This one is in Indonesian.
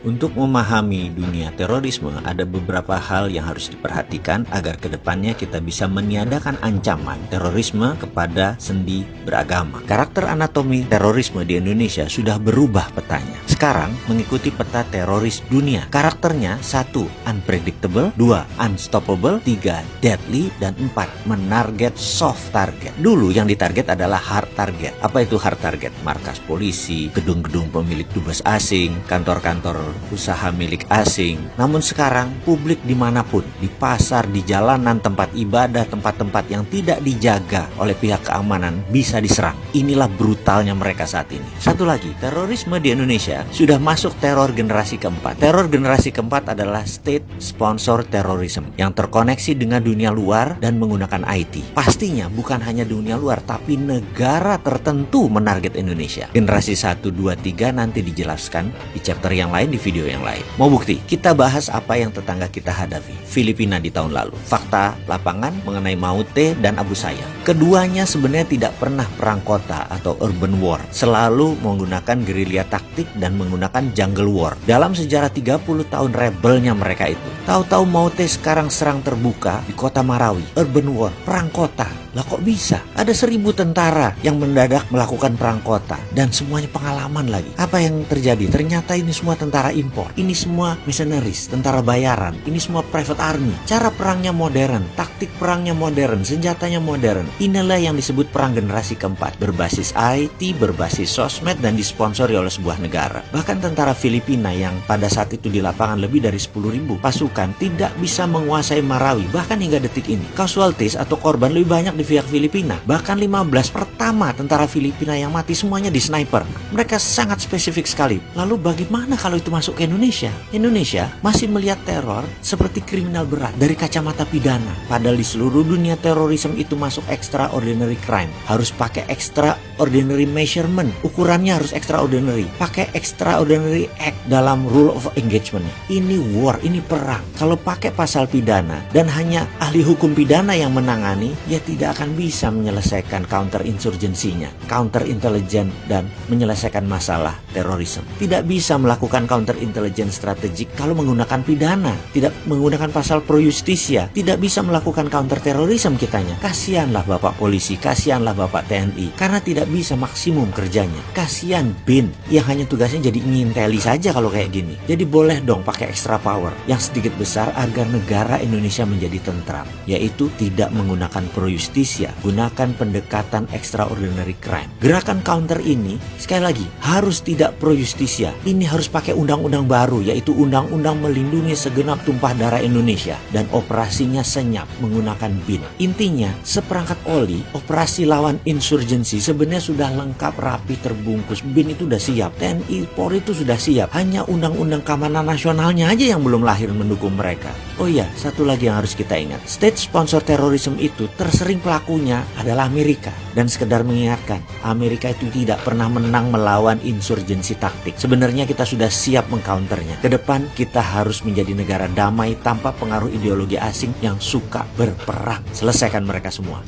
Untuk memahami dunia terorisme, ada beberapa hal yang harus diperhatikan agar kedepannya kita bisa meniadakan ancaman terorisme kepada sendi beragama. Karakter anatomi terorisme di Indonesia sudah berubah petanya. Sekarang mengikuti peta teroris dunia. Karakternya 1. Unpredictable, 2. Unstoppable, 3. Deadly, dan 4. Menarget soft target. Dulu yang ditarget adalah hard target. Apa itu hard target? Markas polisi, gedung-gedung pemilik dubes asing, kantor-kantor usaha milik asing. Namun sekarang publik dimanapun, di pasar, di jalanan, tempat ibadah, tempat-tempat yang tidak dijaga oleh pihak keamanan bisa diserang. Inilah brutalnya mereka saat ini. Satu lagi, terorisme di Indonesia sudah masuk teror generasi keempat. Teror generasi keempat adalah state sponsor terrorism yang terkoneksi dengan dunia luar dan menggunakan IT. Pastinya bukan hanya dunia luar, tapi negara tertentu menarget Indonesia. Generasi 1, 2, 3 nanti dijelaskan di chapter yang lain, di video yang lain. Mau bukti? Kita bahas apa yang tetangga kita hadapi, Filipina di tahun lalu. Fakta lapangan mengenai Maute dan Abu Sayyaf. Keduanya sebenarnya tidak pernah perang kota atau urban war. Selalu menggunakan gerilya taktik dan menggunakan jungle war. Dalam sejarah 30 tahun rebelnya mereka itu. Tahu-tahu Maute sekarang serang terbuka di kota Marawi. Urban war, perang kota. Lah kok bisa? Ada 1000 tentara yang mendadak melakukan perang kota. Dan semuanya pengalaman lagi. Apa yang terjadi? Ternyata ini semua tentara impor. Ini semua mercenaries, tentara bayaran. Ini semua private army. Cara perangnya modern, taktik perangnya modern, senjatanya modern. Inilah yang disebut perang generasi keempat. Berbasis IT, berbasis sosmed, dan disponsori oleh sebuah negara. Bahkan tentara Filipina yang pada saat itu di lapangan lebih dari 10.000 pasukan tidak bisa menguasai Marawi. Bahkan hingga detik ini. Casualties atau korban lebih banyak di pihak Filipina. Bahkan 15 pertama tentara Filipina yang mati semuanya di sniper. Mereka sangat spesifik sekali. Lalu bagaimana kalau itu masuk ke Indonesia? Indonesia masih melihat teror seperti kriminal berat dari kacamata pidana. Padahal di seluruh dunia terorisme itu masuk extraordinary crime. Harus pakai extraordinary measurement. Ukurannya harus extraordinary. Pakai extraordinary act dalam rule of engagement. Ini war, ini perang. Kalau pakai pasal pidana dan hanya ahli hukum pidana yang menangani, ya tidak akan bisa menyelesaikan counter insurgensinya, counter intelligence, dan menyelesaikan masalah terorisme. Tidak bisa melakukan counter intelligence strategik kalau menggunakan pidana, tidak menggunakan pasal pro justisia, tidak bisa melakukan counter terorisme kitanya. Kasihanlah Bapak polisi, kasihanlah Bapak TNI, karena tidak bisa maksimum kerjanya. Kasihan BIN yang hanya tugasnya jadi nginteli saja kalau kayak gini. Jadi boleh dong pakai extra power yang sedikit besar agar negara Indonesia menjadi tentram, yaitu tidak menggunakan pro justisia, gunakan pendekatan extraordinary crime. Gerakan counter ini sekali lagi harus tidak pro justisia. Ini harus pakai undang-undang baru, yaitu undang-undang melindungi segenap tumpah darah Indonesia, dan operasinya senyap menggunakan BIN. Intinya, seperangkat oli operasi lawan insurgensi sebenarnya sudah lengkap, rapi, terbungkus. BIN itu sudah siap, TNI, Polri itu sudah siap. Hanya undang-undang keamanan nasionalnya aja yang belum lahir mendukung mereka. Oh iya, satu lagi yang harus kita ingat. State sponsor terorisme itu tersering pelakunya adalah Amerika. Dan sekedar mengingatkan, Amerika itu tidak pernah menang melawan insurgensi taktik. Sebenarnya kita sudah siap mengcounternya. Kedepan kita harus menjadi negara damai tanpa pengaruh ideologi asing yang suka berperang. Selesaikan mereka semua.